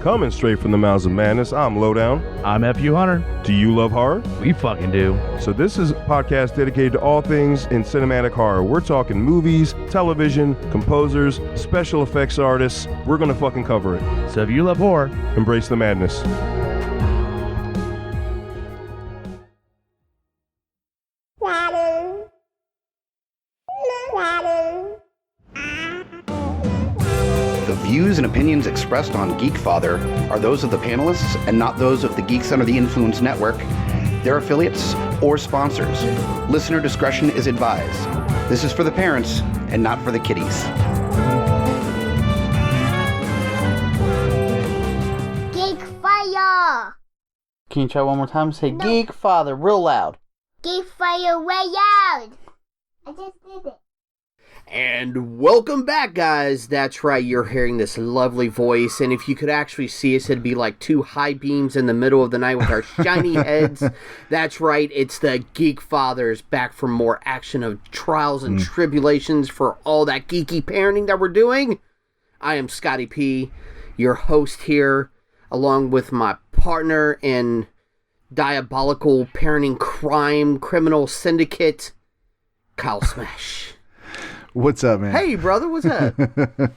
Coming straight from the mouths of madness, I'm Lowdown. I'm FU Hunter. Do you love horror? We fucking do. So this is a podcast dedicated to all things in cinematic horror. We're talking movies, television, composers, special effects artists. We're gonna fucking cover it. So if you love horror, embrace the madness. The views and opinions expressed on Geekfather are those of the panelists and not those of the Geeks Under the Influence Network, their affiliates, or sponsors. Listener discretion is advised. This is for the parents and not for the kiddies. Geekfire! Can you try one more time? Say Geekfather real loud. Geekfire way out! I just did it. And welcome back, guys. That's right, you're hearing this lovely voice, and if you could actually see us, it'd be like two high beams in the middle of the night with our shiny heads. That's right, it's the Geekfathers, back for more action of trials and tribulations for all that geeky parenting that we're doing. I am Scotty P, your host here, along with my partner in diabolical parenting crime criminal syndicate, Kyle Smash. What's up, man? Hey, brother, what's up?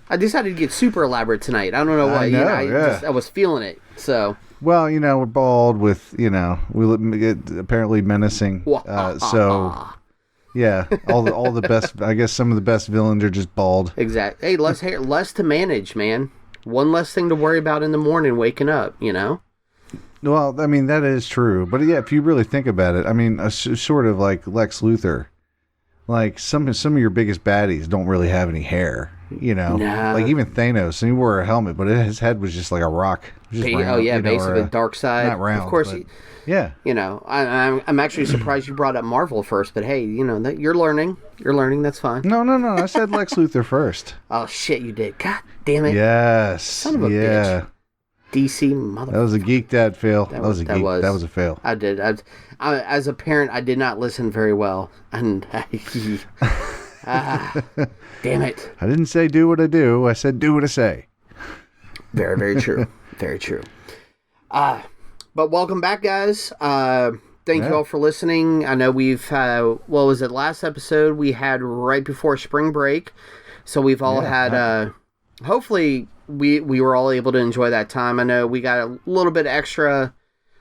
I decided to get super elaborate tonight. I don't know why. I was feeling it. So. Well, we're bald with, we get apparently menacing. So, yeah, all the best. I guess some of the best villains are just bald. Exactly. Hey, less hair, less to manage, man. One less thing to worry about in the morning, waking up. Well, I mean that is true, but yeah, if you really think about it, I mean, sort of like Lex Luthor. Like, some of your biggest baddies don't really have any hair, Nah. Like, even Thanos, and he wore a helmet, but his head was just like a rock. Round, basically, dark side. Not round, of course, but, yeah. I'm actually surprised you brought up Marvel first, but hey, that you're learning. You're learning, that's fine. No, I said Lex Luthor first. Oh, shit, you did. God damn it. Yes. Son of a bitch. DC motherfucker. That was a geek dad fail. That was a fail. I did. I, as a parent, I did not listen very well, and damn it. I didn't say do what I do. I said do what I say. Very, very true. Very true. But welcome back, guys. Thank you all for listening. I know we've what was it? Last episode we had right before spring break, so we've all had. Hopefully, we were all able to enjoy that time. I know we got a little bit extra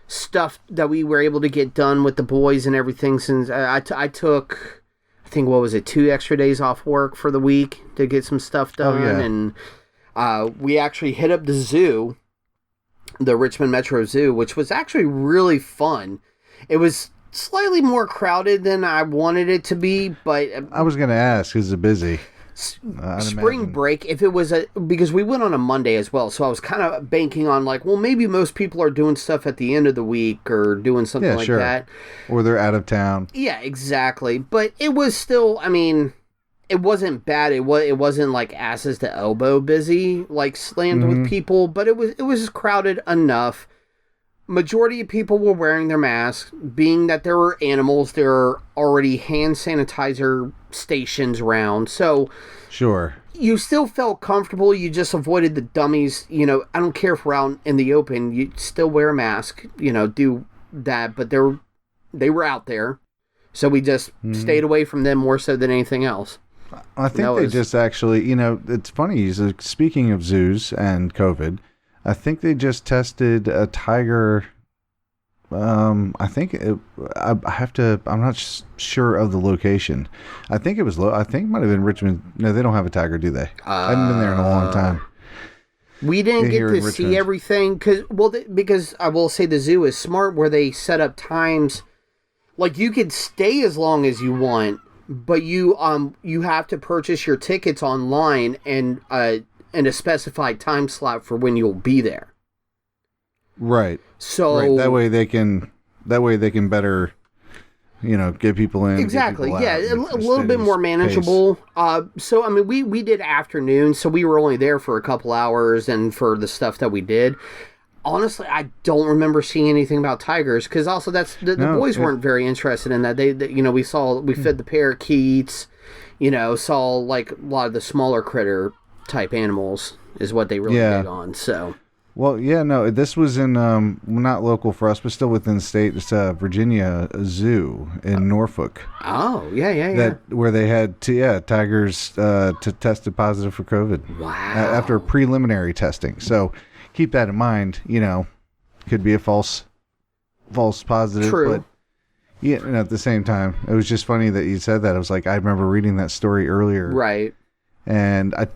stuff that we were able to get done with the boys and everything, since I took, I think, 2 extra days off work for the week to get some stuff done. And we actually hit up the zoo, the Richmond Metro Zoo, which was actually really fun. It was slightly more crowded than I wanted it to be, but I was going to ask, is it busy? Spring break, if it was because we went on a Monday as well, so I was kind of banking on maybe most people are doing stuff at the end of the week or doing something like that, or they're out of town. Yeah, exactly. But it was still, I mean, it wasn't bad. It wasn't like asses to elbow busy, like slammed with people, but it was crowded enough. Majority of people were wearing their masks, being that there were animals. There are already hand sanitizer stations around, so sure, you still felt comfortable. You just avoided the dummies. I don't care if we're out in the open, you still wear a mask, do that, but they were out there, so we just stayed away from them more so than anything else. I think they just actually, it's funny, speaking of zoos and COVID, I think they just tested a tiger. I think I'm not sure of the location. I think it was I think it might have been Richmond. No, they don't have a tiger, do they? I haven't been there in a long time. We didn't get to see everything because I will say the zoo is smart where they set up times. Like, you could stay as long as you want, but you have to purchase your tickets online and a specified time slot for when you'll be there. Right. So that way they can better, get people in. Exactly. Yeah, a little bit more manageable. So I mean, we did afternoon, so we were only there for a couple hours, and for the stuff that we did. Honestly, I don't remember seeing anything about tigers, because also the boys weren't very interested in that. They we fed the parakeets, saw like a lot of the smaller critter type animals is what they really big on. So Well, yeah, no, this was in not local for us, but still within the state. It's Virginia Zoo in Norfolk. Oh, yeah. Where they had tigers tested positive for COVID. Wow. After preliminary testing. So keep that in mind. Could be a false positive. True. But yeah, and at the same time, it was just funny that you said that. I was like, I remember reading that story earlier. Right. And I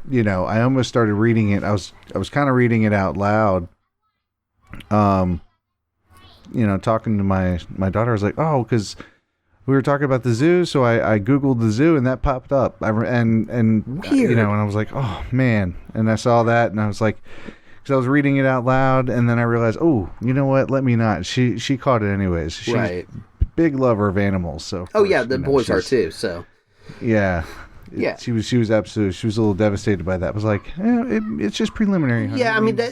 almost started reading it. I was kind of reading it out loud. Talking to my daughter, I was like, oh, because we were talking about the zoo, so I Googled the zoo and that popped up. And Weird. and I was like, oh man, and I saw that and I was like, because I was reading it out loud, and then I realized, oh, you know what? Let me not. She caught it anyways. She's a big lover of animals, so. Oh yeah, the boys are too. So. Yeah. Yeah, she was absolutely. She was a little devastated by that. I was like, it's just preliminary. Honey. Yeah, I mean that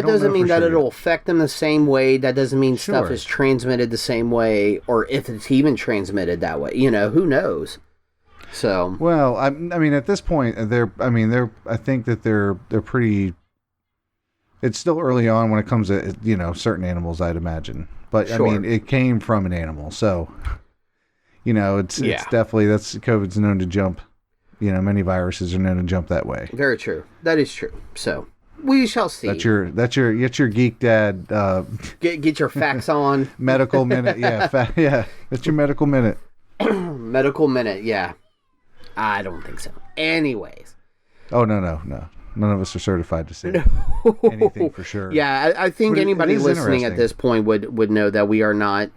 doesn't mean that it'll affect them the same way. That doesn't mean stuff is transmitted the same way, or if it's even transmitted that way. Who knows? So. Well, I mean, at this point, I think that they're pretty. It's still early on when it comes to certain animals, I'd imagine, but Sure. I mean, it came from an animal, so. It's definitely COVID's known to jump. Many viruses are known to jump that way. Very true. That is true. So we shall see. That's your geek dad. Get your facts on. Medical minute. Yeah. That's your medical minute. Medical minute. Yeah. I don't think so. Anyways. Oh no. None of us are certified to say anything for sure. Yeah, I think anybody listening at this point would know that we are not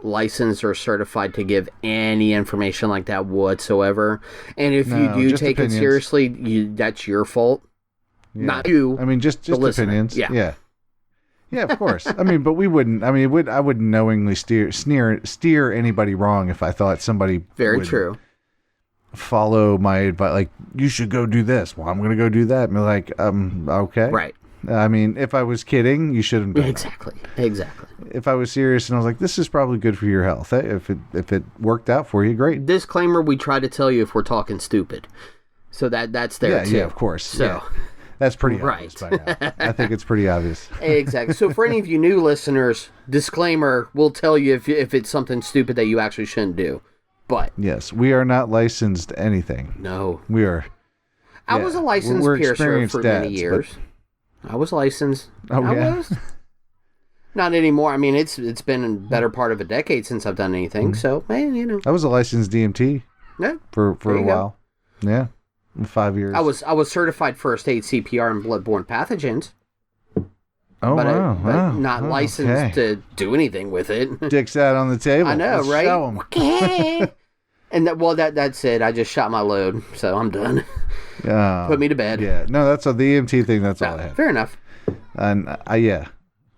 licensed or certified to give any information like that whatsoever. And if you do take opinions. It seriously, that's your fault. Yeah. Not you. I mean, just opinions. Yeah, of course. I mean, but we wouldn't. I mean, I wouldn't knowingly steer anybody wrong if I thought somebody. Very true. Follow my advice, like you should go do this. Well, I'm going to go do that. And be like, okay, right. I mean, if I was kidding, you shouldn't. Exactly. If I was serious and I was like, this is probably good for your health. If it worked out for you, great. Disclaimer: we try to tell you if we're talking stupid, so that's there too. Yeah, of course. So yeah. That's pretty obvious by now. I think it's pretty obvious. Exactly. So for any of you new listeners, disclaimer: we'll tell you if it's something stupid that you actually shouldn't do. But yes, we are not licensed to anything. No, we are. I was a licensed piercer for many years. I was licensed. Oh, I was. Not anymore. I mean, it's been a better part of a decade since I've done anything. So, man, I was a licensed DMT. Yeah. For a while. Go. Yeah. 5 years. I was certified first aid CPR and bloodborne pathogens. Oh, but wow. Not licensed to do anything with it. Dick's out on the table. I know, Let's right? show 'em. And that's it. I just shot my load, so I'm done. Put me to bed. Yeah, no, that's the EMT thing. That's all I had. Fair enough. And I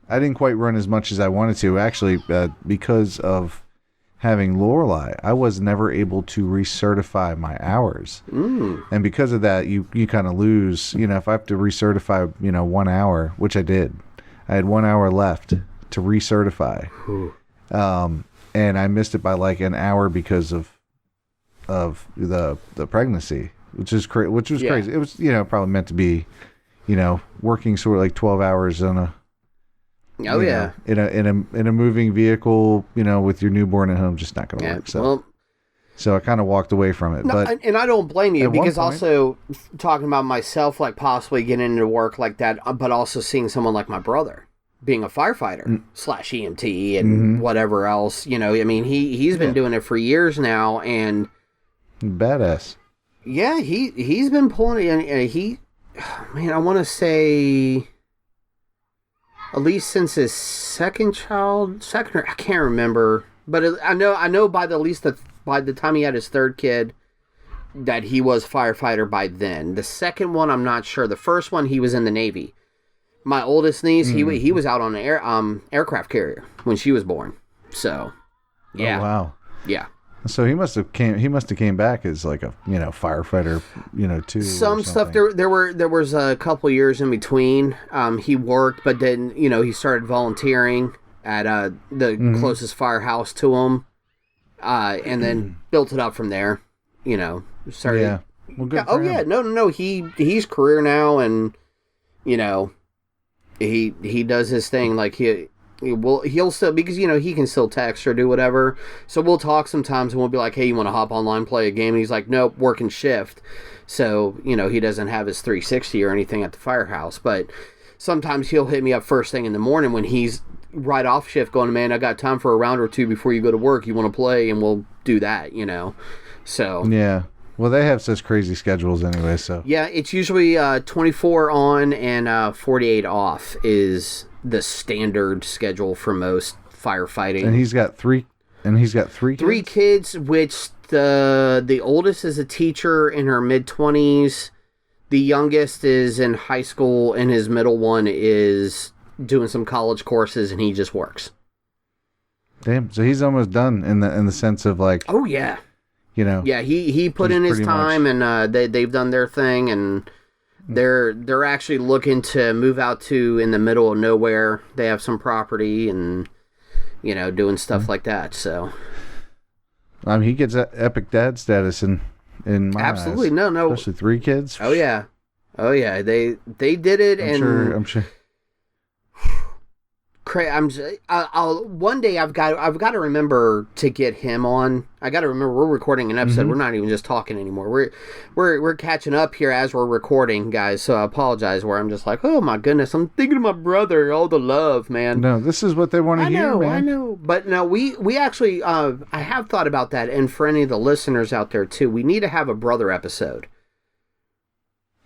didn't quite run as much as I wanted to. Actually, because of having Lorelei, I was never able to recertify my hours. And because of that, you kind of lose. If I have to recertify, 1 hour, which I did, I had 1 hour left to recertify. And I missed it by like an hour because of the pregnancy, which was crazy. It was probably meant to be, working sort of like 12 hours on a in a moving vehicle, with your newborn at home, just not going to work. So I kind of walked away from it. No, and I don't blame you, because also talking about myself, like possibly getting into work like that, but also seeing someone like my brother being a firefighter / EMT and whatever else, I mean, he's been doing it for years now, and badass. Yeah, he's been pulling it, and I want to say at least since his second, or I can't remember, but I know by the time he had his third kid that he was firefighter by then. The second one, I'm not sure. The first one, he was in the Navy. My oldest niece, he was out on an aircraft carrier when she was born. So, yeah. Oh, wow. Yeah. So he must have came back as like a firefighter, too. Some stuff there was a couple years in between. He worked, but then he started volunteering at the closest firehouse to him, and then built it up from there. Started. Yeah. Well, good. For him. Yeah. No. He's career now, and he does his thing. Like he'll still, because he can still text or do whatever. So we'll talk sometimes, and we'll be like, "Hey, you want to hop online, play a game?" And he's like, "Nope, working shift." So he doesn't have his 360 or anything at the firehouse. But sometimes he'll hit me up first thing in the morning when he's right off shift, going, "Man, I got time for a round or two before you go to work. You want to play?" And we'll do that. So yeah. Well, they have such crazy schedules anyway, so. Yeah, it's usually 24 on and 48 off is the standard schedule for most firefighting. And he's got three kids? 3 kids, which the oldest is a teacher in her mid-20s. The youngest is in high school, and his middle one is doing some college courses, and he just works. Damn, so he's almost done in the sense of like... Oh, yeah. Yeah, he put in his time, and they've done their thing, and they're actually looking to move out to in the middle of nowhere. They have some property and doing stuff like that. So, he gets that epic dad status in my absolutely eyes. no, especially 3 kids. Oh yeah. They did it, I'm sure. I'll one day I've got to remember to get him on. I got to remember we're recording an episode. We're not even just talking anymore. We're catching up here as we're recording, guys. So I apologize. Where I'm just like, oh my goodness, I'm thinking of my brother. All the love, man. No, this is what they want to hear, man. I know. But no, we actually I have thought about that, and for any of the listeners out there too, we need to have a brother episode.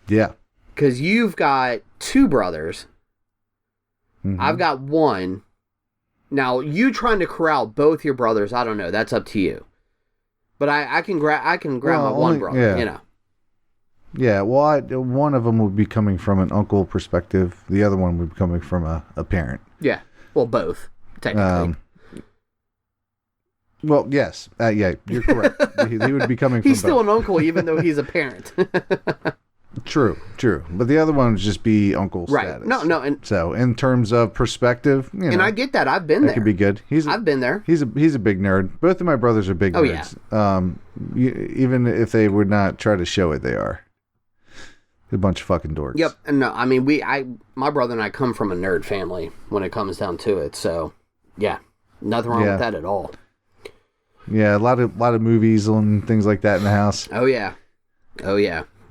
Yeah, because you've got 2 brothers. I've got 1. Now, you trying to corral both your brothers, I don't know. That's up to you. But I can grab my one brother, Yeah, well, one of them would be coming from an uncle perspective. The other one would be coming from a parent. Yeah, well, both, technically. Well, yes. Yeah, you're correct. he would be coming from He's still both. an uncle, even though he's a parent. True. But the other one would just be uncle status. No. And so, in terms of perspective, and I get that. I've been there. That could be good. I've been there. He's a big nerd. Both of my brothers are big nerds. Yeah. Even if they would not try to show it, they are. A bunch of fucking dorks. Yep. And no, I mean, my brother and I come from a nerd family when it comes down to it. So, yeah, nothing wrong with that at all. Yeah, a lot of movies and things like that in the house. Oh yeah.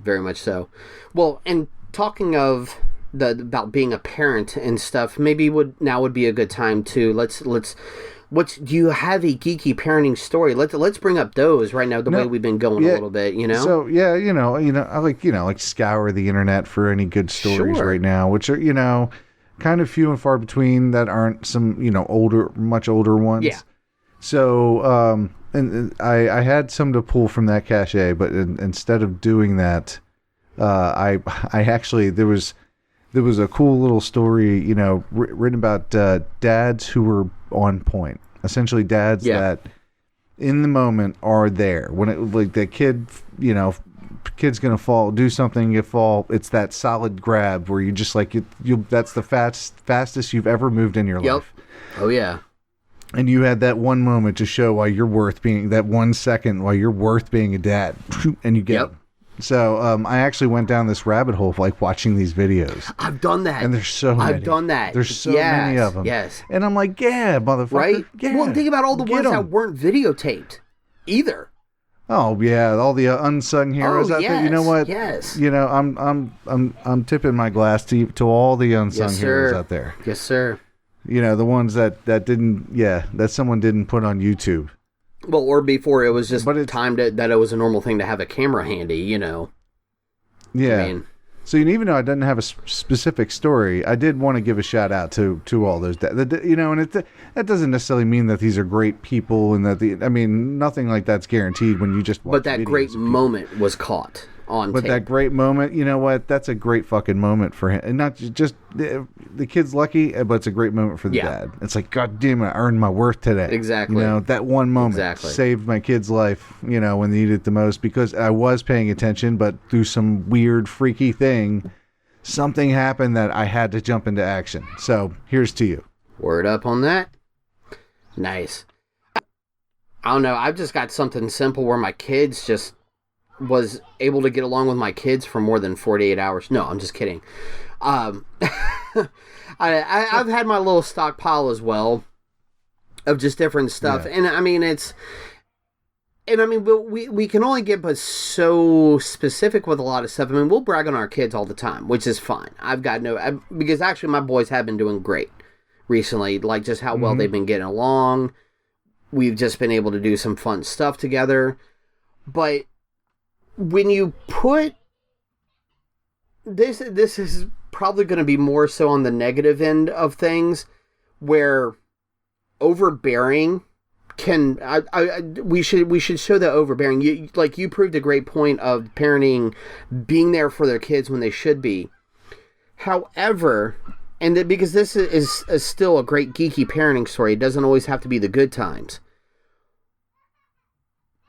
Very much so. Well, and talking of about being a parent and stuff, maybe now would be a good time to do you have a geeky parenting story? Let's bring up those right now. Way we've been going a little bit, So I like scour the internet for any good stories right now, which are kind of few and far between that aren't some much older ones. Yeah. So and I had some to pull from that cache, but instead of doing that, I actually there was a cool little story, written about dads who were on point. Essentially, dads that in the moment are there when it like the kid, kid's gonna fall, do something, you fall. It's that solid grab where you just like you. That's the fastest you've ever moved in your life. Oh yeah. And you had that one moment to show why you're worth being, that 1 second why you're worth being a dad, and you get them. So I actually went down this rabbit hole of like watching these videos. I've done that. And there's so many. I've done that. There's so many of them. Yes. And I'm like, yeah, motherfucker. Right? Yeah, well, think about all the ones that weren't videotaped either. Oh yeah, all the unsung heroes out there. You know what? Yes. I'm tipping my glass to all the unsung heroes out there. Yes, sir. The ones that didn't, that someone didn't put on YouTube. Well, or before it was just timed that it was a normal thing to have a camera handy, Yeah. I mean, so even though I didn't have a specific story, I did want to give a shout out to all those, and that doesn't necessarily mean that these are great people and that nothing like that's guaranteed when you just watch. But that great moment was caught on tape. That great moment, you know what? That's a great fucking moment for him, and not just the kid's lucky, but it's a great moment for the dad. It's like, God damn it, I earned my worth today. Exactly. That one moment saved my kid's life. When they needed it the most, because I was paying attention, but through some weird, freaky thing, something happened that I had to jump into action. So here's to you. Word up on that. Nice. I don't know. I've just got something simple where my kids was able to get along with my kids for more than 48 hours. No, I'm just kidding. I've had my little stockpile as well of just different stuff. Yeah. And I mean, but we can only get but so specific with a lot of stuff. I mean, we'll brag on our kids all the time, which is fine. Because actually my boys have been doing great recently, like just how well they've been getting along. We've just been able to do some fun stuff together. But when you put this is probably going to be more so on the negative end of things, where overbearing we should show that overbearing. You proved a great point of parenting being there for their kids when they should be. However, because this is still a great geeky parenting story, it doesn't always have to be the good times.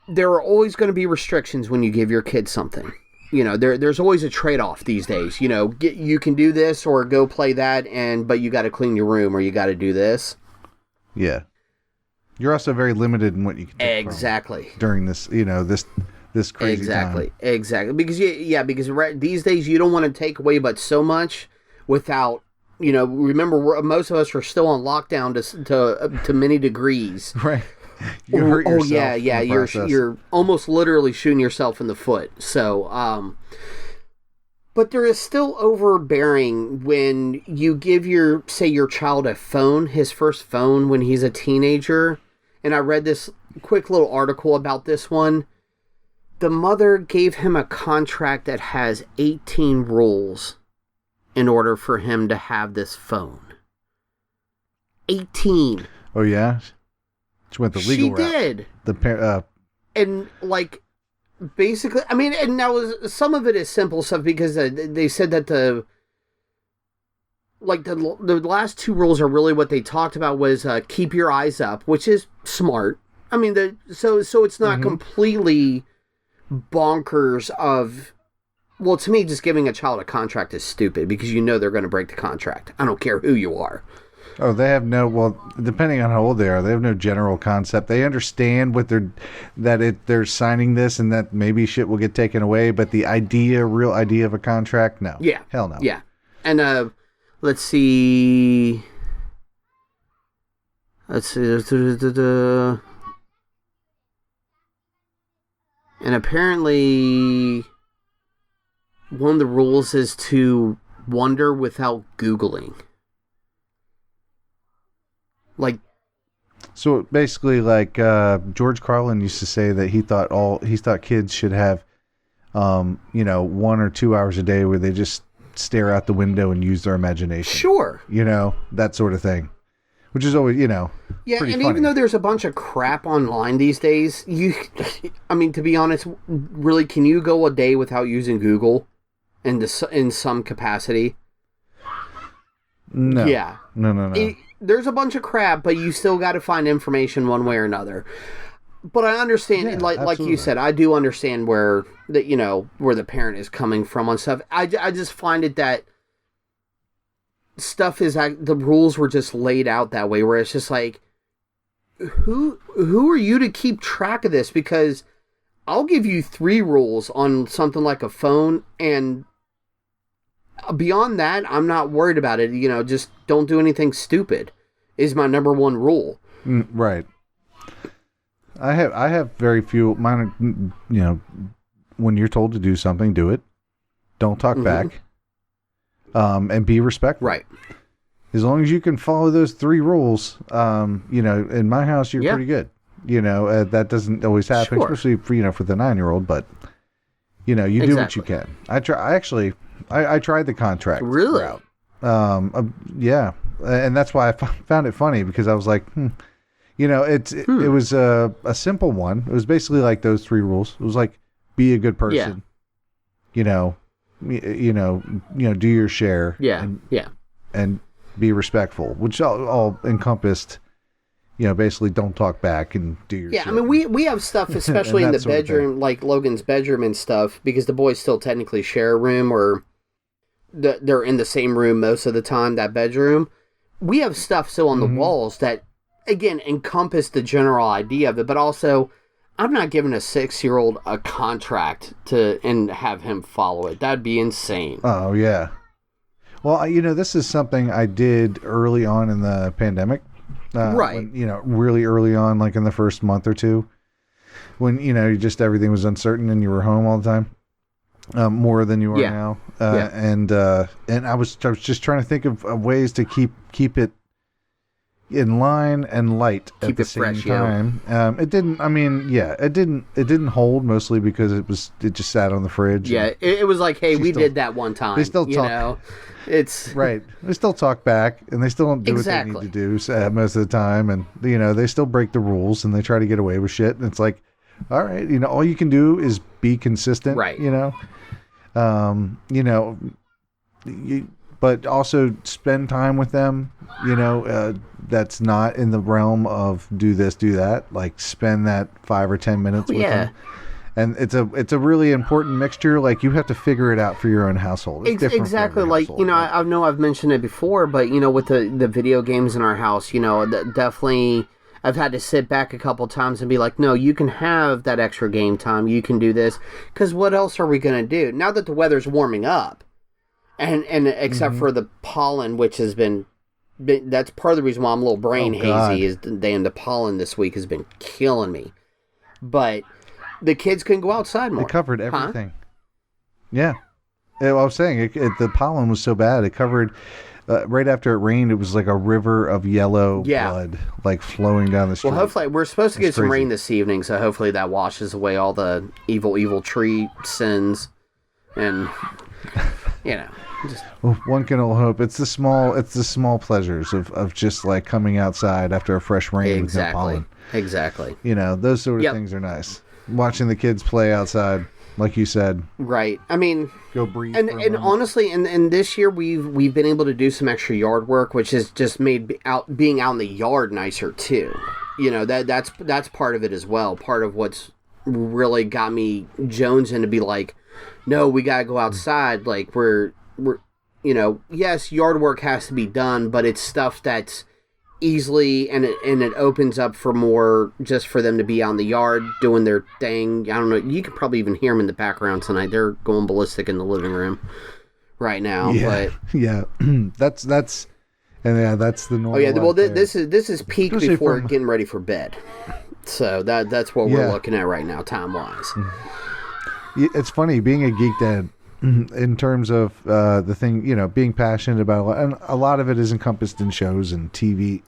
There are always going to be restrictions when you give your kids something. There's always a trade-off these days. You can do this or go play that, but you got to clean your room or you got to do this. Yeah. You're also very limited in what you can do. Exactly. During this, this crazy time. Exactly. Because these days you don't want to take away but so much without, remember most of us are still on lockdown to many degrees. Right. You hurt yourself. Yeah. You're almost literally shooting yourself in the foot. So, but there is still overbearing when you give your child a phone, his first phone when he's a teenager. And I read this quick little article about this one. The mother gave him a contract that has 18 rules in order for him to have this phone. 18. Oh, yeah? She went the legal route. She did. And, basically, I mean, and now some of it is simple stuff because they said that the last two rules are really what they talked about was keep your eyes up, which is smart. I mean, so it's not completely bonkers of, well, to me, just giving a child a contract is stupid because they're going to break the contract. I don't care who you are. Oh, they have depending on how old they are, they have no general concept. They understand they're signing this and that maybe shit will get taken away, but the real idea of a contract, no. Yeah. Hell no. Yeah. And, let's see. And apparently one of the rules is to wonder without Googling. So basically, George Carlin used to say that he thought kids should have, 1 or 2 hours a day where they just stare out the window and use their imagination. Sure. That sort of thing, which is always, Yeah, pretty and funny. even though there's a bunch of crap online these days, to be honest, really, can you go a day without using Google in some capacity? No. Yeah. No. There's a bunch of crap, but you still got to find information one way or another. But I understand, like you said, I do understand where the parent is coming from on stuff. I just find it that stuff the rules were just laid out that way, where it's just like, who are you to keep track of this? Because I'll give you 3 rules on something like a phone, and beyond that, I'm not worried about it. Just don't do anything stupid is my number 1 rule. Right. I have very few. Mine are, when you're told to do something, do it. Don't talk back. And be respectful. Right. As long as you can follow those 3 rules, in my house, you're pretty good. That doesn't always happen, especially for the 9-year-old, but do what you can. I tried the contract route. Yeah. And that's why I found it funny, because I was like, it was a simple one. It was basically like those 3 rules. It was like, be a good person. Yeah. Do your share. Yeah. And be respectful, which all encompassed, basically don't talk back and do your shit. I mean, we have stuff, especially in the bedroom, like Logan's bedroom and stuff, because the boys still technically share a room, or they're in the same room most of the time, that bedroom. We have stuff still on the walls that, again, encompass the general idea of it, but also, I'm not giving a 6-year-old a contract and have him follow it. That'd be insane. Oh, yeah. Well, this is something I did early on in the pandemic. Right. When, really early on, like in the first month or two, when, just everything was uncertain and you were home all the time, more than you are now. And I was just trying to think of ways to keep it in line and light at the same time. It didn't hold, mostly because it just sat on the fridge. Yeah, it was like, hey, we did that one time. They still talk. It's right. They still talk back, and they still don't do what they need to do most of the time, and they still break the rules, and they try to get away with shit. And it's like, all right, all you can do is be consistent, right? But also spend time with them. That's not in the realm of do this, do that. Like spend that 5 or 10 minutes with them. And it's a really important mixture. Like you have to figure it out for your own household. It's exactly. Like household, I know I've mentioned it before, but with the video games in our house, definitely I've had to sit back a couple times and be like, no, you can have that extra game time. You can do this because what else are we gonna do now that the weather's warming up? And except for the pollen, which has been that's part of the reason why I'm a little brain hazy is the pollen this week has been killing me. But the kids can go outside more. It covered everything. Huh? Yeah. I was saying the pollen was so bad. It covered right after it rained. It was like a river of yellow blood, like flowing down the street. Well, hopefully we're supposed to get some rain this evening, so hopefully that washes away all the evil tree sins, and Well, one can all hope. It's the small pleasures of just like coming outside after a fresh rain with no pollen. Exactly. Those sort of things are nice. Watching the kids play outside, like you said. Right. I mean, go breathe. And honestly, and this year we've been able to do some extra yard work, which has just made being out in the yard nicer too. That's part of it as well. Part of what's really got me jonesing to be like, no, we gotta go outside. Like we're yes, yard work has to be done, but it's stuff that's easily and it opens up for more just for them to be out in the yard doing their thing. I don't know. You could probably even hear them in the background tonight. They're going ballistic in the living room right now. Yeah, but that's the normal. Oh yeah, well this is peak especially before getting ready for bed. So that's what we're looking at right now, time wise. It's funny being a geek dad. In terms of the thing, being passionate about a lot, and a lot of it is encompassed in shows and TV,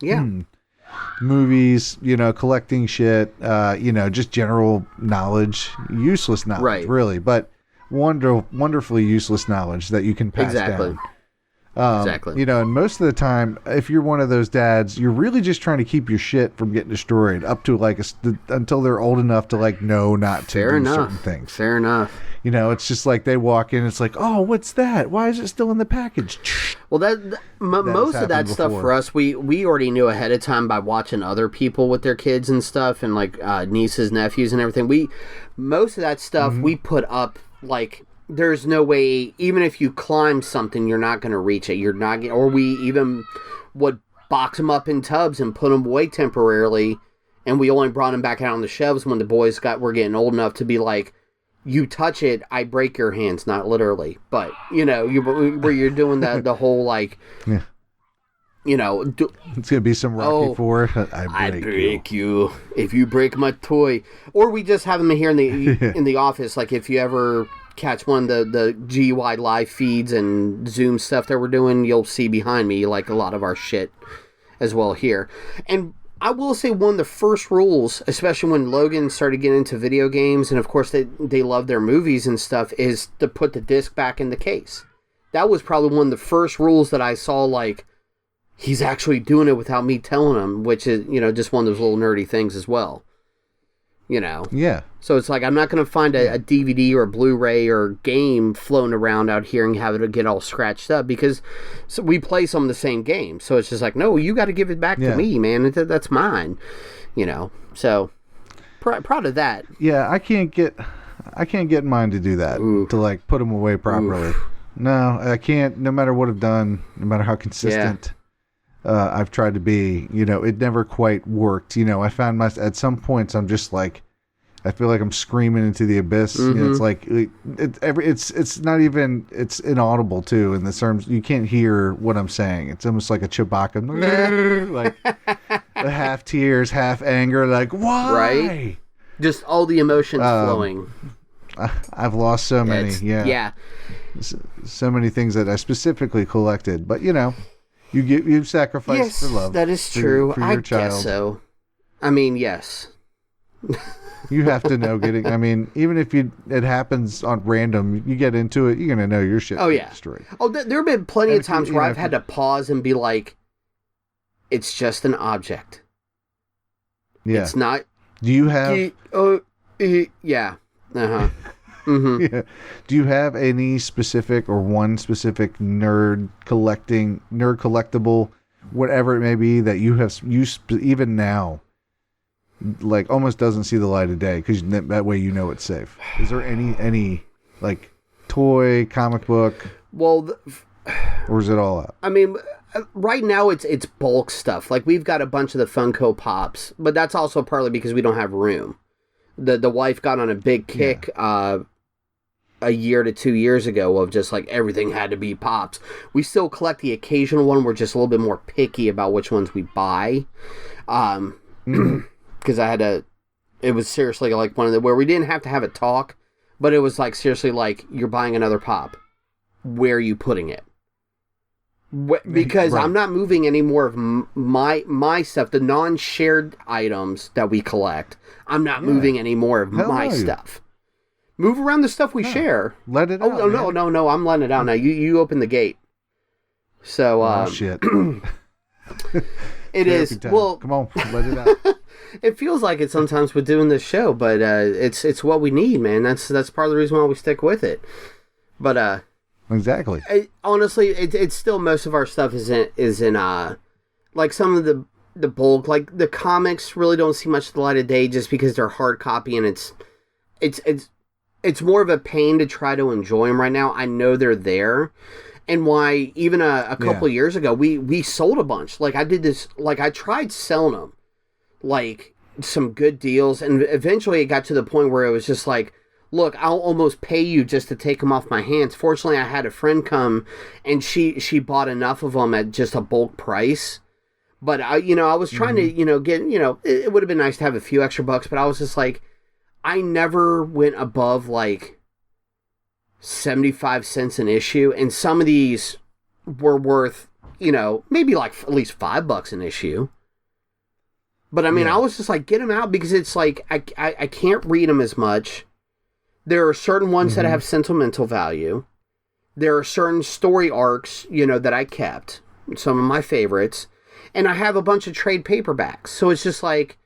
movies, collecting shit, just general knowledge, useless knowledge, really, but wonderfully useless knowledge that you can pass down. Exactly. And most of the time, if you're one of those dads, you're really just trying to keep your shit from getting destroyed up to until they're old enough to know not to do certain things. Fair enough. It's just like they walk in, it's like, oh, what's that? Why is it still in the package? Well, most of that stuff for us, we already knew ahead of time by watching other people with their kids and stuff, and nieces, nephews, and everything. Most of that stuff we put up there's no way, even if you climb something, you're not going to reach it. You're not, or we even would box them up in tubs and put them away temporarily, and we only brought them back out on the shelves when the boys were getting old enough to be like, you touch it, I break your hands, not literally, but where you're doing the whole it's gonna be some Rocky Four. I break you if you break my toy. Or we just have them here in the in the office. Like if you ever catch one of the GUI live feeds and Zoom stuff that we're doing, you'll see behind me like a lot of our shit as well here. And I will say one of the first rules, especially when Logan started getting into video games, and of course they love their movies and stuff, is to put the disc back in the case. That was probably one of the first rules that I saw, he's actually doing it without me telling him, which is, just one of those little nerdy things as well. Yeah. So it's I'm not going to find a DVD or a Blu-ray or game floating around out here and have it get all scratched up because we play some of the same games. So it's just no, you got to give it back to me, man. That's mine. So proud of that. Yeah, I can't get mine to do that. Oof. To put them away properly. Oof. No, I can't. No matter what I've done, no matter how consistent I've tried to be, it never quite worked. I found at some points I'm just I I feel like I'm screaming into the abyss. You know, it's like it's not even, it's inaudible too in the terms. You can't hear what I'm saying. It's almost like a Chewbacca, like half tears, half anger. Like why? Right. Just all the emotions flowing. I've lost so many. Yeah. So many things that I specifically collected, but you know, you sacrifice for love. That is true. For your I child. guess so. I mean, yes. You have to know I mean, even if it happens on random, you get into it, you're going to know your shit destroyed. Oh, there have been plenty of times where I've had to pause and be like, it's just an object. Yeah. It's not. Do you have... yeah. Uh-huh. Mm-hmm. Yeah. Do you have any specific or one specific nerd collectible, whatever it may be, that you have even now, like almost doesn't see the light of day because that way you know it's safe? Is there any like toy, comic book? Well, or is it all out? I mean, right now it's bulk stuff. Like we've got a bunch of the Funko Pops, but that's also partly because we don't have room. The wife got on a big kick a year to 2 years ago of just like everything had to be Pops. We still collect the occasional one. We're just a little bit more picky about which ones we buy. Because it was seriously like one of the, where we didn't have to have a talk, but it was like seriously like, you're buying another Pop. Where are you putting it? Because right. I'm not moving any more of my stuff, the non-shared items that we collect. I'm not moving any more of my stuff. Move around the stuff we share. Let it out. Oh, no, I'm letting it out now. You open the gate. So, shit. It is. Well, come on, let it out. It feels like it sometimes with doing this show, but it's what we need, man. That's part of the reason why we stick with it. But exactly. Honestly, it's still most of our stuff is in like some of the bulk, like the comics really don't see much of the light of day just because they're hard copy and it's more of a pain to try to enjoy them right now. I know they're there. And why even a couple of years ago, we sold a bunch. Like I did this, like I tried selling them, like some good deals. And eventually it got to the point where it was just like, look, I'll almost pay you just to take them off my hands. Fortunately, I had a friend come and she bought enough of them at just a bulk price. But I was trying to, get, it would have been nice to have a few extra bucks, but I was just like, I never went above like 75 cents an issue. And some of these were worth, maybe like at least $5 an issue. But I mean, I was just like, get them out because it's like, I can't read them as much. There are certain ones that have sentimental value. There are certain story arcs, that I kept, some of my favorites. And I have a bunch of trade paperbacks. So it's just like,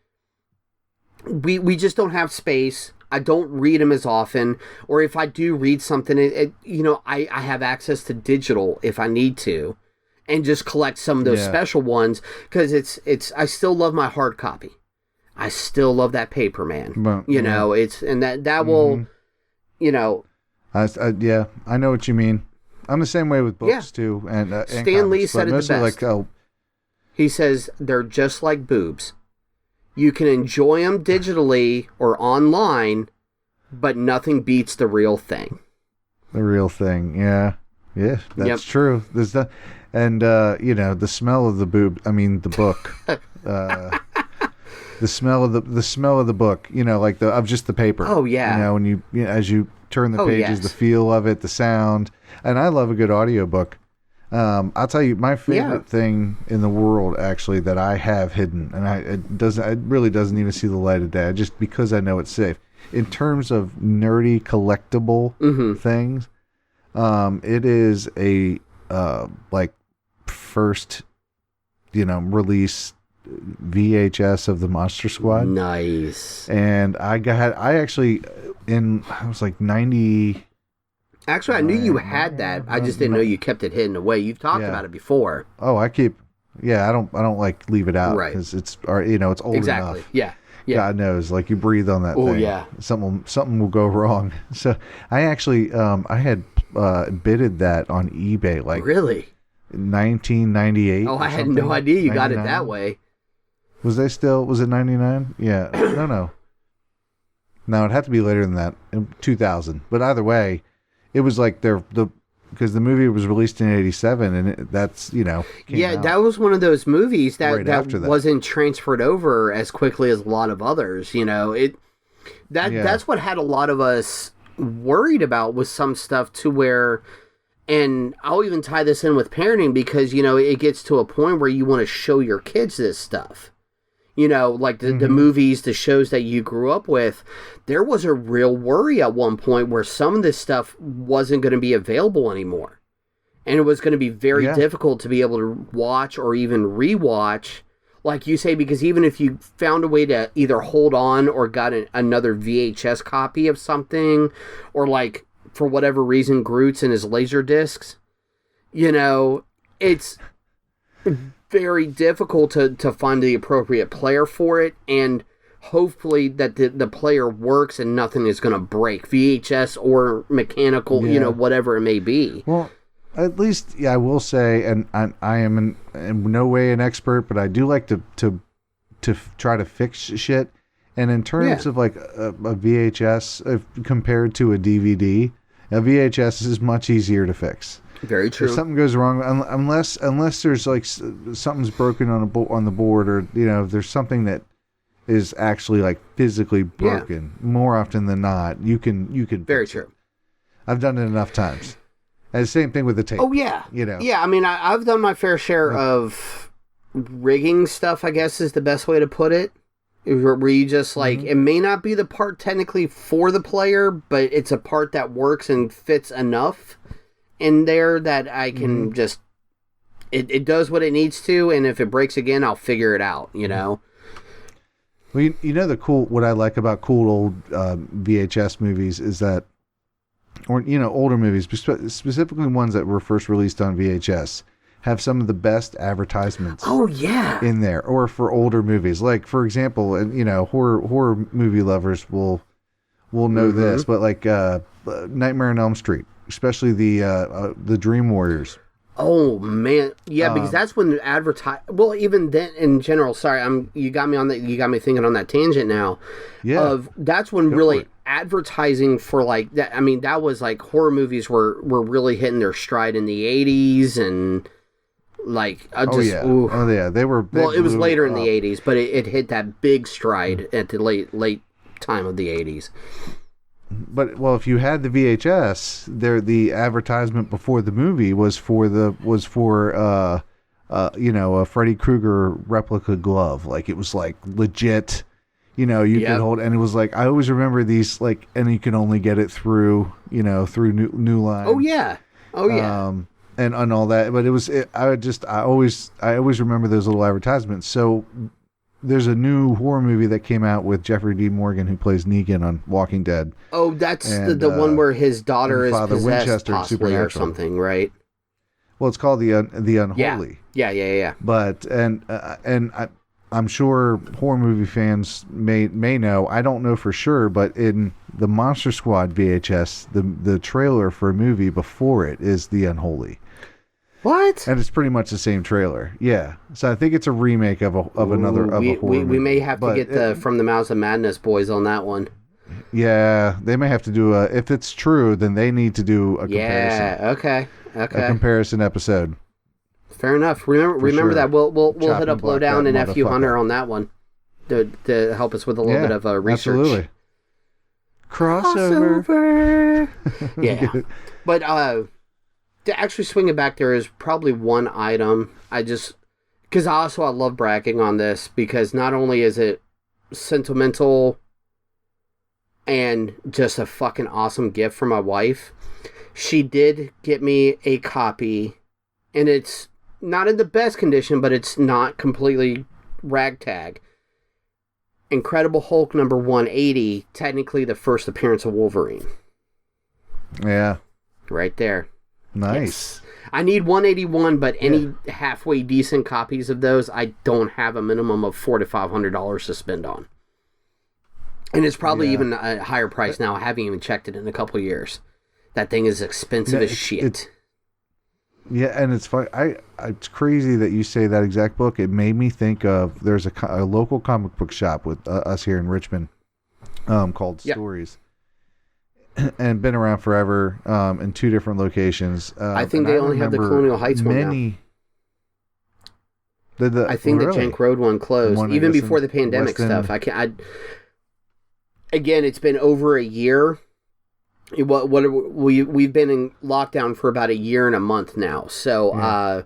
we just don't have space. I don't read them as often. Or if I do read something, I have access to digital if I need to. And just collect some of those special ones. Because I still love my hard copy. I still love that paper, man. But, and that will, I know what you mean. I'm the same way with books too. And Stan Lee said it the best. He says, they're just like boobs. You can enjoy them digitally or online, but nothing beats the real thing. The real thing, yeah. Yeah, that's true. There's the, and, the smell of the boob, the book. The smell of the book, like of just the paper. Oh, yeah. When you as you turn the pages, the feel of it, the sound. And I love a good audiobook. I'll tell you my favorite thing in the world actually that I have hidden, and it really doesn't even see the light of day, just because I know it's safe. In terms of nerdy collectible things, it is a like first, release VHS of the Monster Squad. Nice. And I was like 90. Actually, I knew you had that. I just didn't know you kept it hidden away. You've talked about it before. Oh, I keep. Yeah, I don't like leave it out because it's it's old enough. Yeah. God knows, like you breathe on that thing. Oh yeah. Something will go wrong. So I actually I had bidded that on eBay like really 1998. Oh, I had no idea you got it that way. Was it 99? Yeah. No. Now it had to be later than that, in 2000. But either way, it was like because the movie was released in 87, and that's, you know, yeah, out that was one of those movies that, right after that wasn't transferred over as quickly as a lot of others. You know, that's what had a lot of us worried about with some stuff, to where, and I'll even tie this in with parenting, because, you know, it gets to a point where you want to show your kids this stuff. You know, like the movies, the shows that you grew up with. There was a real worry at one point where some of this stuff wasn't going to be available anymore. And it was going to be very difficult to be able to watch or even rewatch, like you say, because even if you found a way to either hold on or got another VHS copy of something, or like, for whatever reason, Groot's and his laser discs, you know, it's very difficult to find the appropriate player for it, and hopefully that the player works and nothing is going to break, VHS or mechanical, you know, whatever it may be. Well, at least, I will say, and I am in no way an expert, but I do like to try to fix shit. And in terms of like a VHS compared to a DVD, a VHS is much easier to fix. Very true. If something goes wrong, unless there's like something's broken on the board, or, you know, there's something that is actually like physically broken, more often than not, you can Very fix true. it. I've done it enough times. And the same thing with the tape. Oh yeah, you know. Yeah, I mean, I've done my fair share of rigging stuff, I guess is the best way to put it. Where you just like, it may not be the part technically for the player, but it's a part that works and fits enough in there that I can just, it does what it needs to, and if it breaks again, I'll figure it out, you know? Well, you know, what I like about cool old VHS movies is that, or, you know, older movies, specifically ones that were first released on VHS, have some of the best advertisements in there, or for older movies. Like, for example, and, you know, horror movie lovers will know this, but like Nightmare on Elm Street, especially the Dream Warriors. Oh man, yeah, because that's when well, even then in general. Sorry, you got me thinking on that tangent now. Yeah, that's when really advertising for like that. I mean, that was like horror movies were really hitting their stride in the 80s, and like they were. Well, it was later in the 80s, but it hit that big stride at the late time of the 80s. But, well, if you had the VHS, the advertisement before the movie was for you know, a Freddy Krueger replica glove. Like, it was like legit, you know, you could hold, and it was like, I always remember these, like, and you can only get it through, you know, through New Line. Oh yeah. And all that, but I always remember those little advertisements. So there's a new horror movie that came out with Jeffrey D. Morgan, who plays Negan on Walking Dead. Oh, that's the one where his daughter is Father possessed, Winchester, possibly, or something, right? Well, it's called the Unholy. Yeah. But I'm sure horror movie fans may know. I don't know for sure, but in the Monster Squad VHS, the trailer for a movie before it is the Unholy. What? And it's pretty much the same trailer. Yeah. So I think it's a remake of another horror movie. We may have to get the From the Mouths of Madness boys on that one. Yeah, they may have to do if it's true, then they need to do a comparison. Yeah, okay. A comparison episode. Fair enough. Remember sure. that. We'll hit up Lowdown and FU Hunter on that one to help us with a little bit of research. Absolutely. Crossover. Yeah. But to actually swing it back, there is probably one item because I love bragging on this, because not only is it sentimental and just a fucking awesome gift for my wife, she did get me a copy, and it's not in the best condition, but it's not completely ragtag. Incredible Hulk number 180, technically the first appearance of Wolverine. Yeah. Right there. Nice. Yes. I need 181, but any halfway decent copies of those, I don't have a minimum of $400 to $500 to spend on. And it's probably even a higher price now. I haven't even checked it in a couple of years. That thing is expensive as shit. And it's funny. It's crazy that you say that exact book. It made me think of, there's a local comic book shop with us here in Richmond. called Stories. And been around forever in 2 different locations. I think they only have the Colonial Heights one now. I think the Jenk Road one closed even before the pandemic stuff. Again, it's been over a year. We've been in lockdown for about a year and a month now. So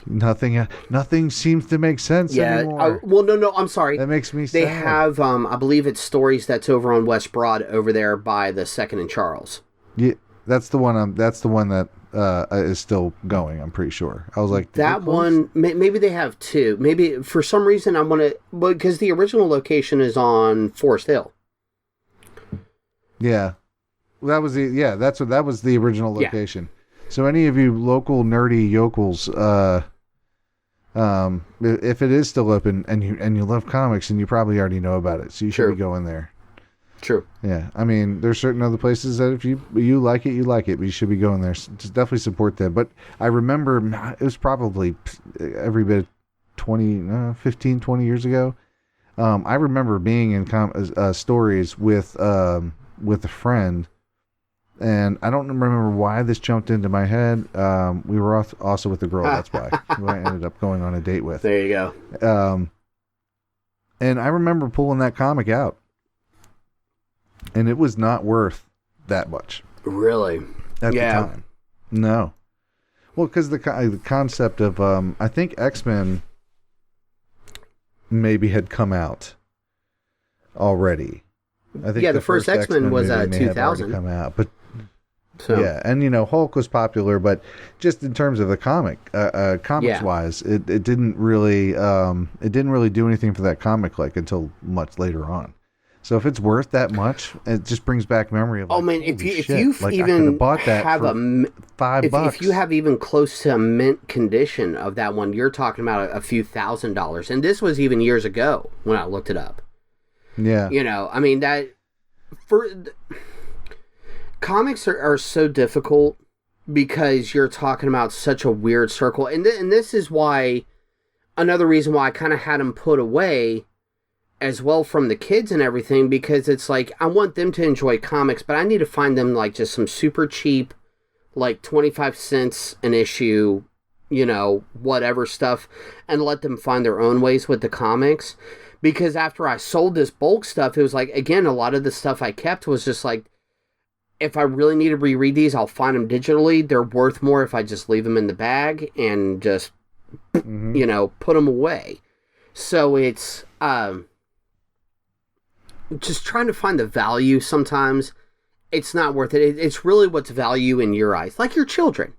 nothing seems to make sense anymore. No, I'm sorry. That makes me sad. They have, I believe it's Stories that's over on West Broad over there by the 2nd and Charles. Yeah, that's the one. That's the one that is still going. I'm pretty sure. I was like, that one. Maybe they have 2. Maybe for some reason I want to, because the original location is on Forest Hill. Yeah, that was that was the original location. Yeah. So any of you local nerdy yokels, if it is still open and you love comics, and you probably already know about it, so you should be going there. True. Yeah, I mean, there's certain other places that if you like it, but you should be going there. So just definitely support them. But I remember it was probably every bit 15, 20 years ago. I remember being in Stories with a friend. And I don't remember why this jumped into my head. We were also with a girl. That's why. Who I ended up going on a date with. There you go. And I remember pulling that comic out. And it was not worth that much. Really? At the time. No. Well, because the concept of, I think X-Men maybe had come out already. I think the first X-Men was 2000. Come out, but yeah, and Hulk was popular, but just in terms of the comics wise, it didn't really do anything for that comic until much later on. So if it's worth that much, it just brings back memory of. If you even bought that have for $5, if you have even close to a mint condition of that one, you're talking about a few $1,000s, and this was even years ago when I looked it up. Yeah, I mean comics are so difficult because you're talking about such a weird circle, and this is why another reason why I kind of had them put away as well from the kids and everything, because it's like I want them to enjoy comics, but I need to find them just some super cheap, 25 cents an issue, whatever stuff, and let them find their own ways with the comics. Because after I sold this bulk stuff, it was again, a lot of the stuff I kept was just if I really need to reread these, I'll find them digitally. They're worth more if I just leave them in the bag and just, put them away. So it's just trying to find the value sometimes. It's not worth it. It's really what's value in your eyes. Like your children.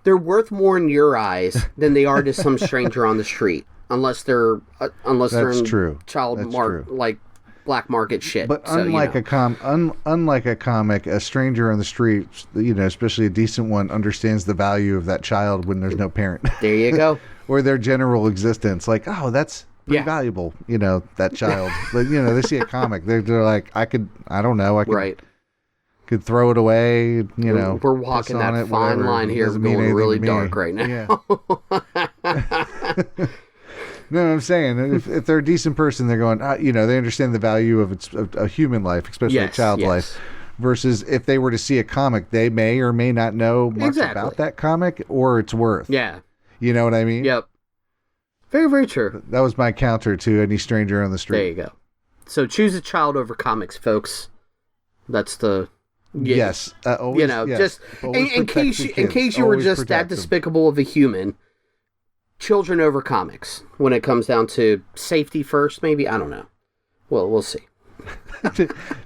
They're worth more in your eyes than they are to some stranger on the street. Unless they're in true. black market shit. But unlike a comic, a stranger on the street, especially a decent one, understands the value of that child when there's no parent. There you go. Or their general existence. That's pretty valuable. That child. They see a comic. They're like, I could throw it away. We're walking that fine line here, going really dark right now. Yeah. No, I'm saying if they're a decent person, they're going, they understand the value of a human life, especially a child life. Versus if they were to see a comic, they may or may not know much about that comic or its worth. Yeah. You know what I mean? Yep. Very, very true. That was my counter to any stranger on the street. There you go. So choose a child over comics, folks. That's the... Yes. Always, just in case you were just that despicable of a human... Children over comics when it comes down to safety first, maybe. I don't know. Well, we'll see.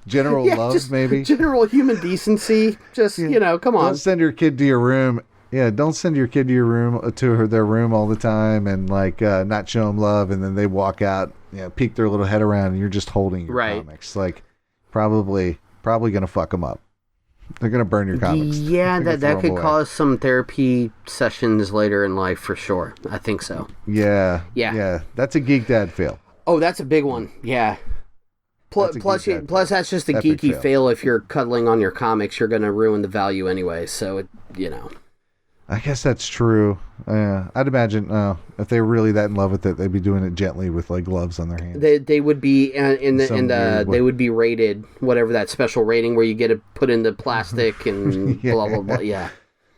General love, maybe. General human decency. Just, come on. Don't send your kid to your room. Yeah, don't send your kid to your room, their room all the time and not show them love. And then they walk out, peek their little head around and you're just holding your comics. Probably going to fuck them up. They're going to burn your comics. Yeah, that could cause some therapy sessions later in life for sure. I think so. Yeah. That's a geek dad fail. Oh, that's a big one. Yeah. Plus, that's just a Epic geeky fail. If you're cuddling on your comics, you're going to ruin the value anyway. So, I guess that's true. I'd imagine if they were really that in love with it, they'd be doing it gently with like gloves on their hands. They would be they would be rated whatever that special rating where you get it put in the plastic and blah blah blah. Yeah,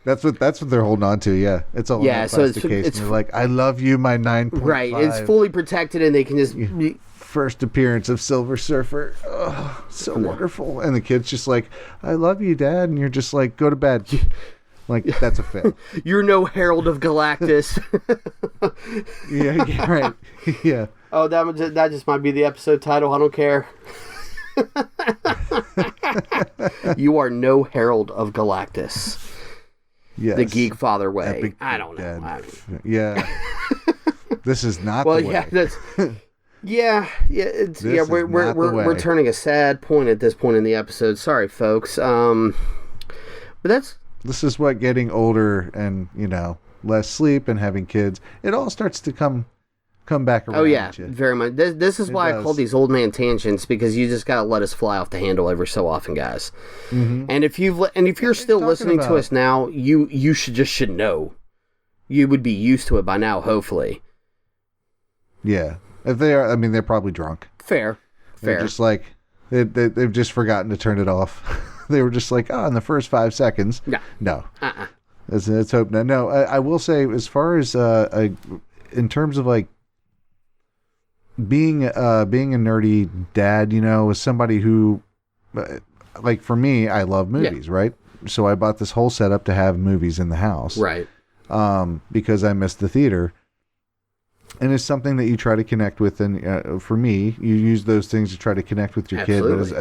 that's what they're holding on to. Yeah, it's all in that plastic case. And they're like, I love you, my 9.5. Right, it's fully protected, and they can just first appearance of Silver Surfer. Oh, so wonderful. And the kid's just like, I love you, Dad, and you're just like, go to bed. Like, that's a fit. You're no Herald of Galactus. yeah, right. Yeah. Oh, that just might be the episode title. I don't care. You are no Herald of Galactus. Yes. The Geekfather way. Epic I don't know. Dad. Yeah. This is not well, the way. yeah, that's... We're turning a sad point at this point in the episode. Sorry, folks. But this is what getting older and, less sleep and having kids, it all starts to come back around. Oh yeah, at you. very much. This is why I call these old man tangents, because you just gotta let us fly off the handle every so often, guys. Mm-hmm. And if you're still listening to us now, you should know. You would be used to it by now, hopefully. Yeah. If they are, they're probably drunk. Fair. They're just like, they've just forgotten to turn it off. They were just like, in the first 5 seconds. No. Let's hope not. No, I will say, as far as, in terms of like, being a nerdy dad, as somebody who, like for me, I love movies, right? So I bought this whole setup to have movies in the house. Right. Because I missed the theater. And it's something that you try to connect with, and for me, you use those things to try to connect with your Absolutely. kid. But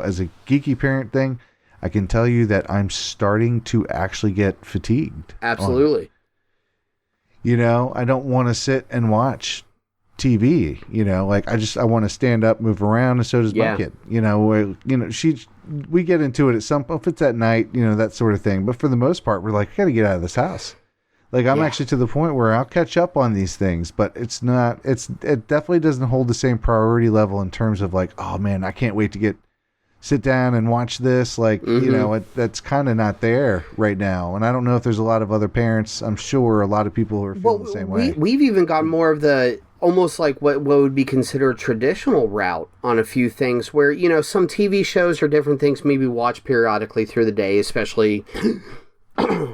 as a geeky parent thing, I can tell you that I'm starting to actually get fatigued. Absolutely. I don't want to sit and watch TV. I want to stand up, move around, and so does my kid. We get into it at some point. If it's at night, that sort of thing. But for the most part, we're like, I got to get out of this house. Like, I'm actually to the point where I'll catch up on these things, but it definitely doesn't hold the same priority level in terms of like, oh man, I can't wait to sit down and watch this. Like, that's kind of not there right now. And I don't know if there's a lot of other parents. I'm sure a lot of people are feeling the same way. We've even got more of the, almost like what would be considered traditional route on a few things where, some TV shows or different things maybe watch periodically through the day, especially,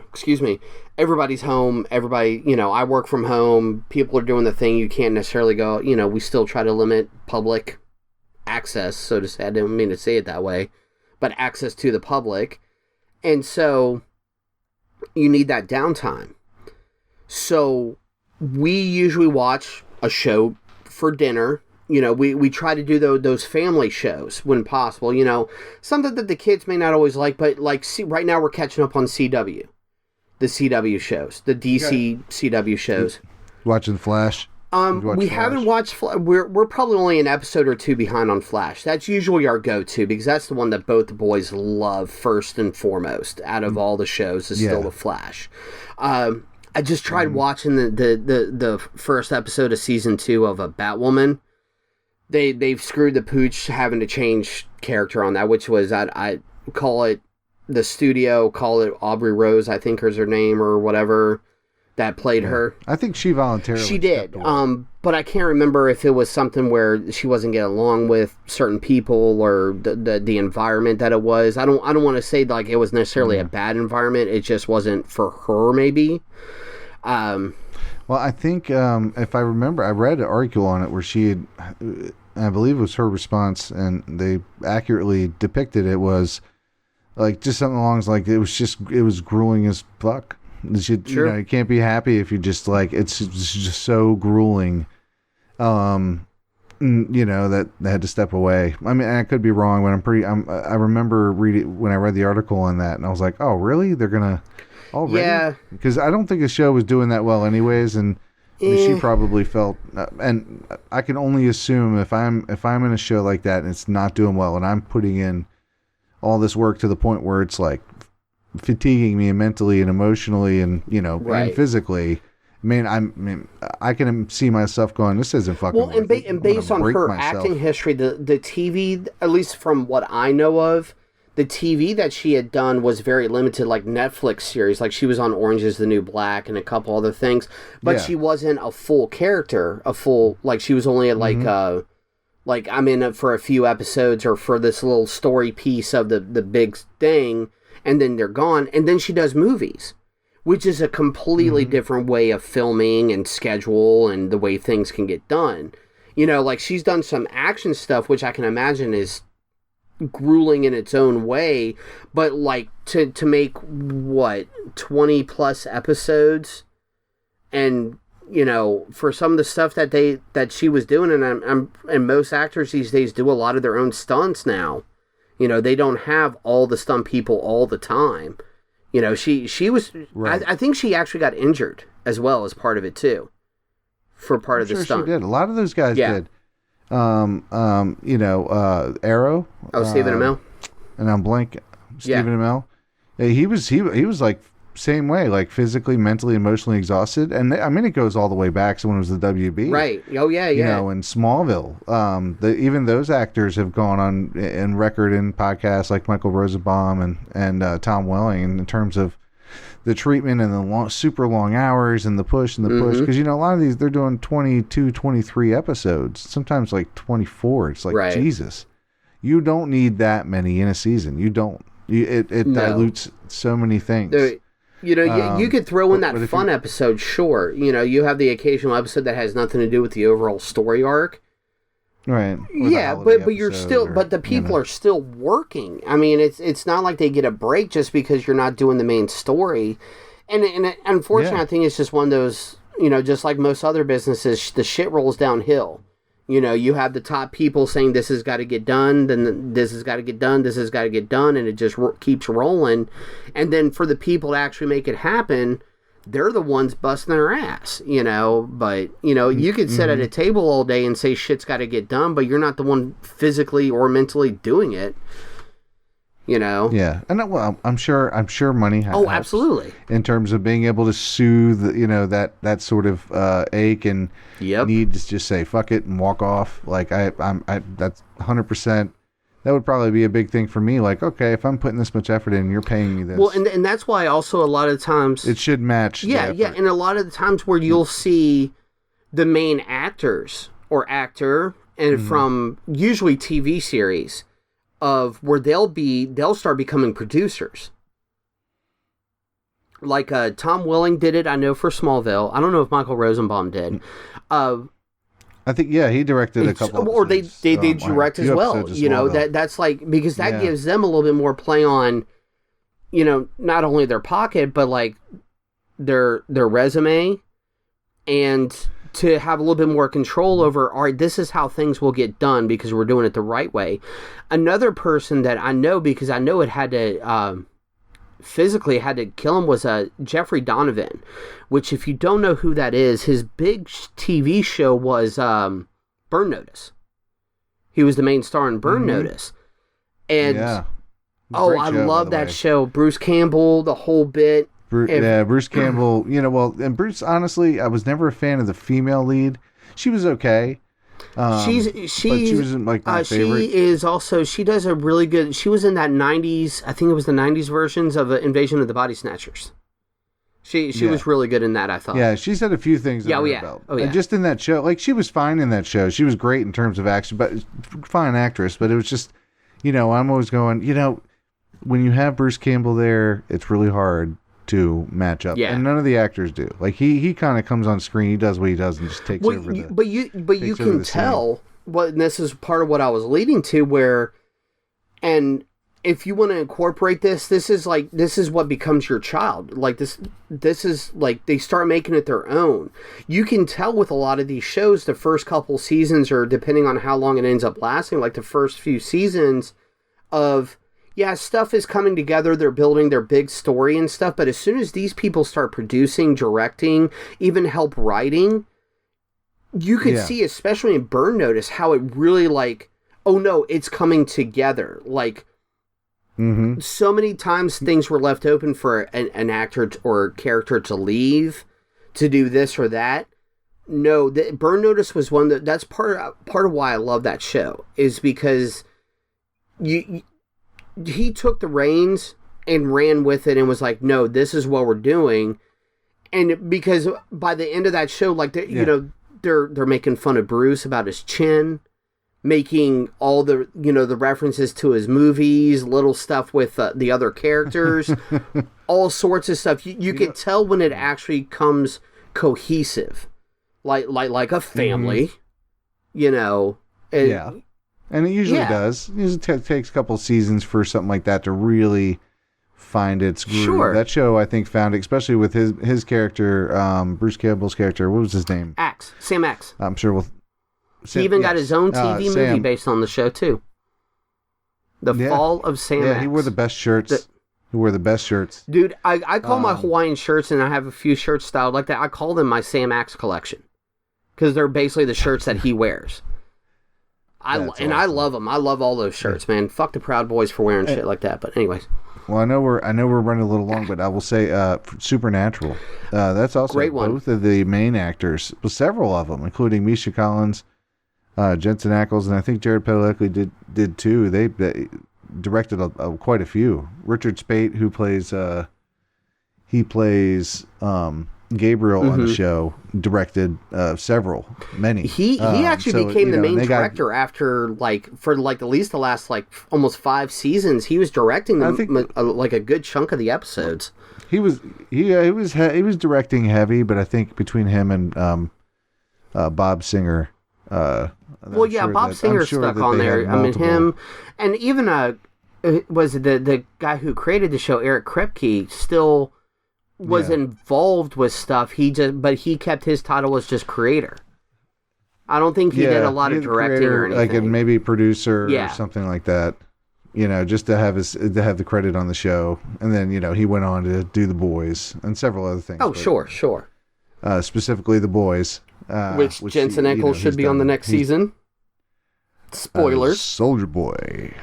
excuse me, everybody's home, everybody, I work from home, people are doing the thing, you can't necessarily go, we still try to limit public access, so to say. I didn't mean to say it that way, but access to the public. And so you need that downtime. So we usually watch a show for dinner. We try to do those family shows when possible. Something that the kids may not always like, but right now we're catching up on CW. The CW shows, the DC CW shows. Watching Flash? We haven't watched we're probably only an episode or two behind on Flash. That's usually our go-to, because that's the one that both the boys love first and foremost out of all the shows is still the Flash. I just tried watching the first episode of season 2 of Batwoman. They've screwed the pooch having to change character on that, which was I call it the studio, call it Aubrey Rose, I think is her name or whatever, that played her. I think she voluntarily. She did. But I can't remember if it was something where she wasn't getting along with certain people or the environment that it was. I don't want to say like it was necessarily a bad environment. It just wasn't for her, maybe. Well, I think if I remember, I read an article on it where she had, I believe it was her response, and they accurately depicted it was like just something along like it was grueling as fuck. Sure. You can't be happy if you just like it's just so grueling. That they had to step away. I mean, I could be wrong, but I remember reading when I read the article on that, and I was like, oh, really? They're gonna already? Yeah. Because I don't think the show was doing that well, anyways, and she probably felt, and I can only assume if I'm in a show like that and it's not doing well, and I'm putting in all this work to the point where it's like fatiguing me mentally and emotionally and and physically. I can see myself going, this isn't fucking well, and based on her acting history, the TV, at least from what I know of, the TV that she had done was very limited, like Netflix series. Like she was on Orange is the New Black and a couple other things, but she wasn't a full character, like she was only like I'm in it for a few episodes or for this little story piece of the big thing, and then they're gone. And then she does movies, which is a completely different way of filming and schedule and the way things can get done. You know, like she's done some action stuff, which I can imagine is grueling in its own way, but like to make 20 plus episodes, and you know, for some of the stuff that she was doing, and most actors these days do a lot of their own stunts now. You know, they don't have all the stunt people all the time. You know, she was. Right. I think she actually got injured as well as part of it too. For part of the stunt, she did. A lot of those guys did. You know, Arrow. Oh, Stephen Amell. And I'm blanking. Stephen Amell. Yeah, he was like same way, like physically, mentally, emotionally exhausted. And I mean, it goes all the way back to when it was the WB. Right. Oh yeah, yeah. You know, in Smallville, even those actors have gone on in record in podcasts like Michael Rosenbaum and Tom Welling in terms of the treatment and the super long hours and the push because you know a lot of these they're doing 22 23 episodes, sometimes like 24. It's like Jesus, you don't need that many in a season. You don't. It dilutes so many things. You know, you could throw in that fun episode, sure. You know, you have the occasional episode that has nothing to do with the overall story arc. Right. Yeah, but you're still, but the people are still working. I mean, it's not like they get a break just because you're not doing the main story. And unfortunately, I think it's just one of those, you know, just like most other businesses, the shit rolls downhill. You know, you have the top people saying this has got to get done, then this has got to get done, this has got to get done, and it just keeps rolling. And then for the people to actually make it happen, they're the ones busting their ass, you know. But, you know, you could sit at a table all day and say shit's got to get done, but you're not the one physically or mentally doing it, you know. Yeah, and well, I'm sure money helps. Oh, absolutely. In terms of being able to soothe, you know, that sort of ache and need to just say fuck it and walk off. Like I'm that's 100%. That would probably be a big thing for me. Like, okay, if I'm putting this much effort in, you're paying me this. Well, and that's why also a lot of times it should match. Yeah, and a lot of the times where you'll see the main actors or actor, and from usually TV series, of where they'll start becoming producers. Like Tom Welling did it, I know, for Smallville. I don't know if Michael Rosenbaum did. I think he directed a couple, or they direct as well. You know, that's like, because that gives them a little bit more play on, you know, not only their pocket but like their resume, and to have a little bit more control over, all right, this is how things will get done because we're doing it the right way. Another person that I know, because I know it had to physically had to kill him, was Jeffrey Donovan, which, if you don't know who that is, his big TV show was Burn Notice. He was the main star in Burn Notice. And I love that show. Bruce Campbell, the whole bit. Bruce Campbell, you know, well, and Bruce, honestly, I was never a fan of the female lead. She was okay. She wasn't like my favorite. She is also, she does a really good, she was in that 90s, I think it was the 90s versions of Invasion of the Body Snatchers. She was really good in that, I thought. Yeah, she's had a few things under her belt. And just in that show, like, she was fine in that show. She was great in terms of action, but fine actress. But it was just, you know, I'm always going, you know, when you have Bruce Campbell there, it's really hard to match up, and none of the actors do. Like he kind of comes on screen, he does what he does, and just takes over the. But you can tell what, and this is part of what I was leading to. Where, and if you want to incorporate this is what becomes your child. Like this is like they start making it their own. You can tell with a lot of these shows, the first couple seasons, or depending on how long it ends up lasting, like the first few seasons of. Yeah, stuff is coming together, they're building their big story and stuff, but as soon as these people start producing, directing, even help writing, you could see, especially in Burn Notice, how it really like, oh no, it's coming together. Like, so many times things were left open for an actor or character to leave, to do this or that. No, Burn Notice was one that's part of why I love that show, is because he took the reins and ran with it and was like, no, this is what we're doing. And because by the end of that show, like, you know, they're making fun of Bruce about his chin, making all the, you know, the references to his movies, little stuff with the other characters, all sorts of stuff. You can tell when it actually comes cohesive, like a family, you know. And, and it usually does. It usually takes a couple seasons for something like that to really find its groove. Sure. That show, I think, found it, especially with his character, Bruce Campbell's character. What was his name? Sam Axe. I'm sure he even got his own TV movie based on the show, too. The Fall of Sam Axe. Yeah, he wore the best shirts. He wore the best shirts. Dude, I call my Hawaiian shirts, and I have a few shirts styled like that. I call them my Sam Axe collection. Because they're basically the shirts that he wears. I love them. I love all those shirts, man. Fuck the Proud Boys for wearing shit like that. But anyways. Well, I know we're running a little long, but I will say Supernatural. That's also great one. Both of the main actors, well, several of them, including Misha Collins, Jensen Ackles, and I think Jared Padalecki did too. They directed quite a few. Richard Speight, who plays Gabriel on the show, directed many. He actually became the main director after for at least the last almost 5 seasons. He was directing them like a good chunk of the episodes. He was directing heavy, but I think between him and Bob Singer. Bob Singer stuck on there. I mean, him and even was the guy who created the show, Eric Kripke, still was involved with stuff. But he kept his title as just creator. I don't think he did a lot of directing or anything. Like maybe producer or something like that. You know, just to have the credit on the show, and then he went on to do The Boys and several other things. Oh, sure. Specifically The Boys, which Jensen Ackles should be on the next season. Spoilers. Soldier Boy.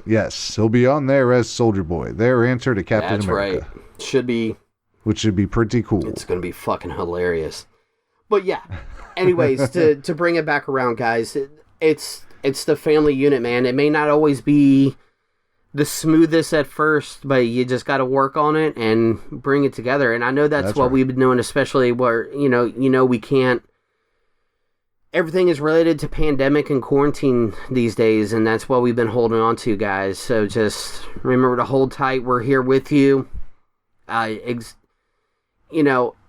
Yes, he'll be on there as Soldier Boy. Their answer to Captain America. Right. Should be. Which should be pretty cool. It's going to be fucking hilarious. But yeah. Anyways, to bring it back around, guys, it's the family unit, man. It may not always be the smoothest at first, but you just got to work on it and bring it together. And I know that's what we've been doing, especially where, we can't. Everything is related to pandemic and quarantine these days, and that's what we've been holding on to, guys. So just remember to hold tight. We're here with you. I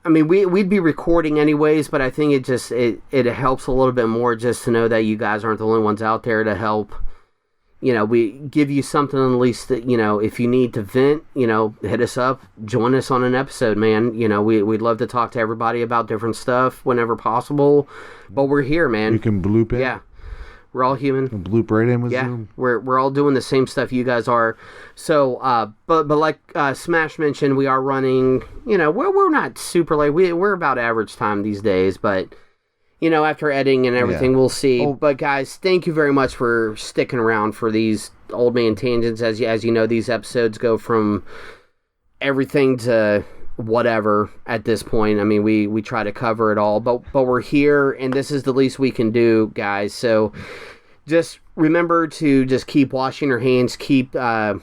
mean, we'd be recording anyways, but I think it helps a little bit more just to know that you guys aren't the only ones out there to help. We give you something at least that, if you need to vent, hit us up, join us on an episode, man. We'd love to talk to everybody about different stuff whenever possible, but we're here, man. You can bloop in. Yeah. We're all human. Bloop right in with Zoom. We're all doing the same stuff you guys are. So, but like Smash mentioned, we are running. We're not super late. We're about average time these days. But after editing and everything, we'll see. But guys, thank you very much for sticking around for these old man tangents. As you know, these episodes go from everything to whatever at this point. I mean, we try to cover it all, but we're here, and this is the least we can do, guys. So just remember to just keep washing your hands, keep wearing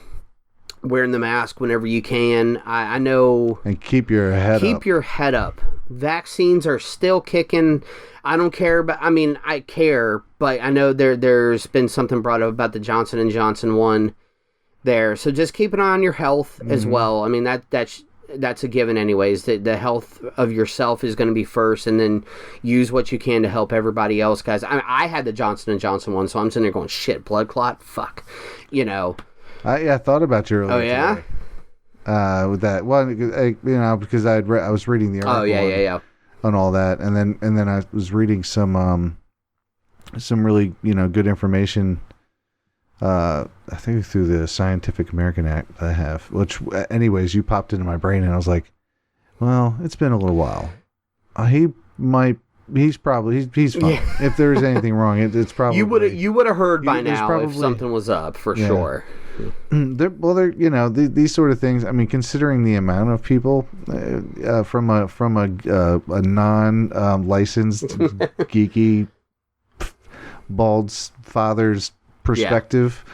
the mask whenever you can. I know, and keep your head up. Vaccines are still kicking. I don't care, but I mean, I care, but I know there's been something brought up about the Johnson & Johnson one there. So just keep an eye on your health as well. I mean, that's a given anyways. The health of yourself is going to be first, and then use what you can to help everybody else, guys. I had the Johnson & Johnson one, so I'm sitting there going, shit, blood clot? Fuck. I thought about you earlier. Oh, yeah? Today. With that. Well, because I was reading the article. Oh, yeah. On all that, and then I was reading some really good information. I think through the Scientific American Act I have, which anyways you popped into my brain, and I was like, well, it's been a little while. He's fine. Yeah. If there's anything wrong, it's probably you would have heard by now if something was up for sure. These sort of things. I mean, considering the amount of people from a non-licensed geeky bald father's perspective,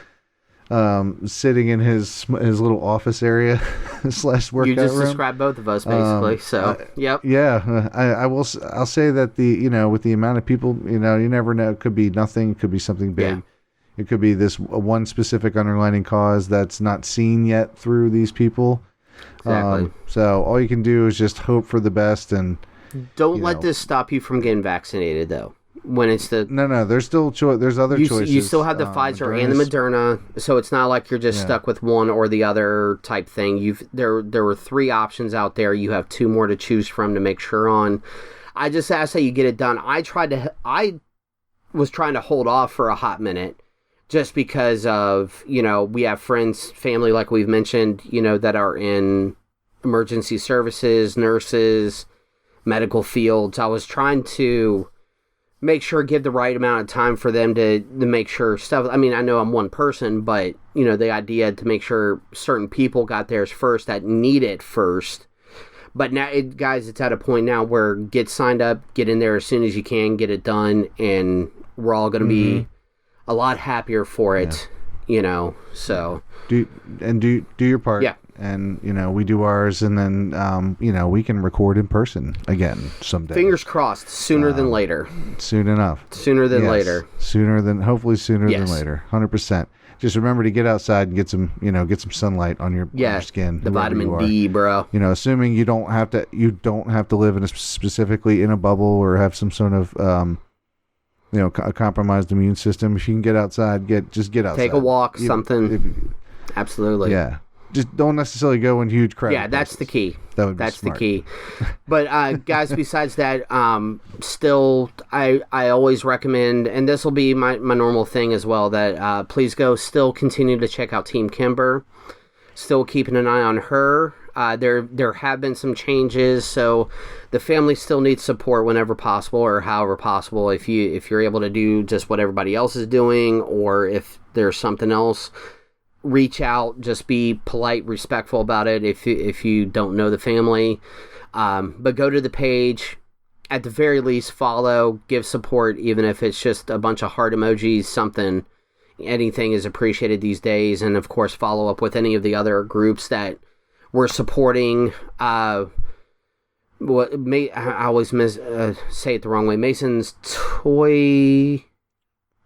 sitting in his little office area / workout You just room. described both of us basically. Yep. Yeah, I'll say that with the amount of people, you never know. It could be nothing. It could be something big. Yeah. It could be this one specific underlining cause that's not seen yet through these people. Exactly. So all you can do is just hope for the best and don't let this stop you from getting vaccinated, though. When it's the no, there's still there's other choices. You still have the Pfizer and the Moderna, so it's not like you're just stuck with one or the other type thing. There were 3 options out there. You have 2 more to choose from to make sure on. I just ask that you get it done. I was trying to hold off for a hot minute, just because of we have friends, family, like we've mentioned, that are in emergency services, nurses, medical fields. I was trying to make sure, give the right amount of time for them to make sure stuff. I mean, I know I'm one person, but the idea to make sure certain people got theirs first that need it first. But now, guys, it's at a point now where get signed up, get in there as soon as you can, get it done, and we're all going to be a lot happier for it. So do your part. Yeah. And we do ours, and then we can record in person again someday. Fingers crossed, sooner than later. Soon enough. Sooner than later. Hopefully sooner than later. 100%. Just remember to get outside and get some sunlight on your skin. The vitamin D, bro. Assuming you don't have to live specifically in a bubble or have some sort of a compromised immune system. If you can get outside, just get outside. Take a walk, something. Absolutely. Yeah. Just don't necessarily go in huge crowds. Yeah, that's the key. That's the key. But guys, besides that, still, I always recommend, and this will be my normal thing as well, that please still continue to check out Team Kimber. Still keeping an eye on her. There have been some changes, so the family still needs support whenever possible, or however possible. If you're able to do just what everybody else is doing, or if there's something else, reach out. Just be polite, respectful about it. If you don't know the family, but go to the page. At the very least, follow, give support, even if it's just a bunch of heart emojis, something. Anything is appreciated these days, and of course, follow up with any of the other groups that we're supporting. I always say it the wrong way. Mason's Toy.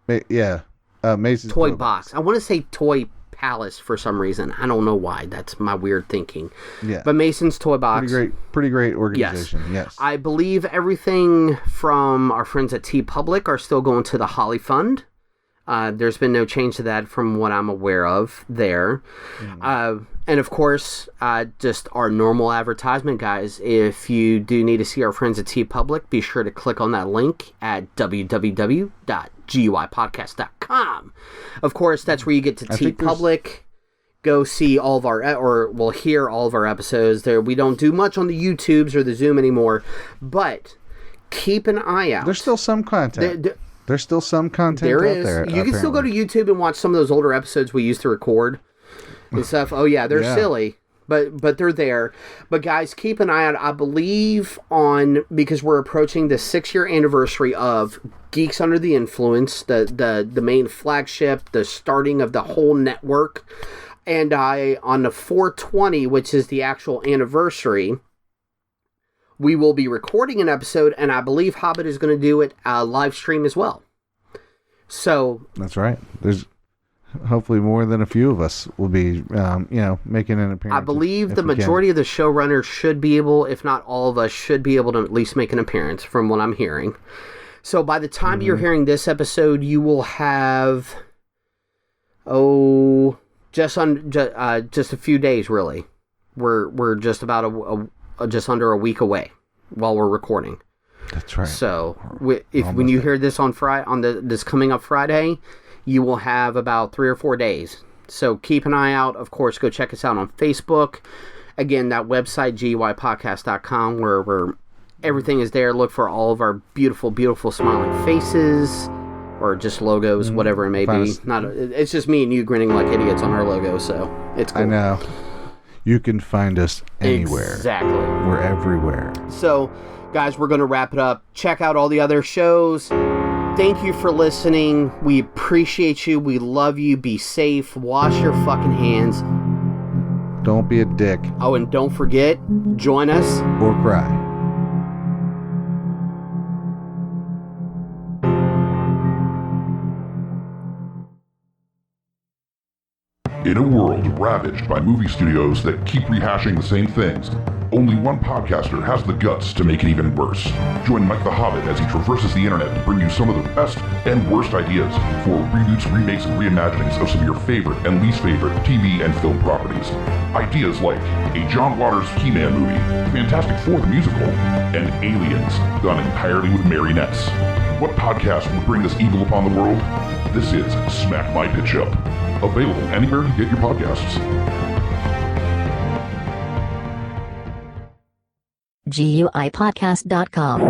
Mason's Toy Box. I want to say Toy Palace for some reason. I don't know why. That's my weird thinking. Yeah. But Mason's Toy Box. Pretty great organization. Yes. I believe everything from our friends at T Public are still going to the Holly Fund. There's been no change to that from what I'm aware of there. And of course, just our normal advertisement, guys. If you do need to see our friends at T Public, be sure to click on that link at www.guypodcast.com. Of course, that's where you get to T Public. Go see all of hear all of our episodes there. We don't do much on the YouTubes or the Zoom anymore, but keep an eye out. There's still some content. There's still some content out there. You can still go to YouTube and watch some of those older episodes we used to record and stuff. Oh yeah, they're silly, but they're there. But guys, keep an eye out. I believe because we're approaching the 6-year anniversary of Geeks Under the Influence, the main flagship, the starting of the whole network. And on the 420, which is the actual anniversary, we will be recording an episode, and I believe Hobbit is going to do it live stream as well. So that's right. There's hopefully more than a few of us will be, making an appearance. I believe the majority of the showrunners should be able, if not all of us, should be able to at least make an appearance, from what I'm hearing. So by the time you're hearing this episode, you will have just a few days, really. We're just about just under a week away while we're recording. That's right. So when you hear this on this coming up Friday, you will have about 3 or 4 days. So keep an eye out. Of course, go check us out on Facebook. Again, that website, guypodcast.com, where everything is there. Look for all of our beautiful, beautiful smiling faces, or just logos, whatever it may be. It's just me and you grinning like idiots on our logo, so it's cool. I know. You can find us anywhere. Exactly. We're everywhere. So, guys, we're going to wrap it up. Check out all the other shows. Thank you for listening. We appreciate you. We love you. Be safe. Wash your fucking hands. Don't be a dick. Oh, and don't forget, join us. Or cry. In a world ravaged by movie studios that keep rehashing the same things, only one podcaster has the guts to make it even worse. Join Mike the Hobbit as he traverses the internet to bring you some of the best and worst ideas for reboots, remakes, and reimaginings of some of your favorite and least favorite TV and film properties. Ideas like a John Waters He-Man movie, Fantastic Four the musical, and Aliens, done entirely with marionettes. What podcast would bring this evil upon the world? This is Smack My Pitch Up. Available anywhere you get your podcasts. GUIPodcast.com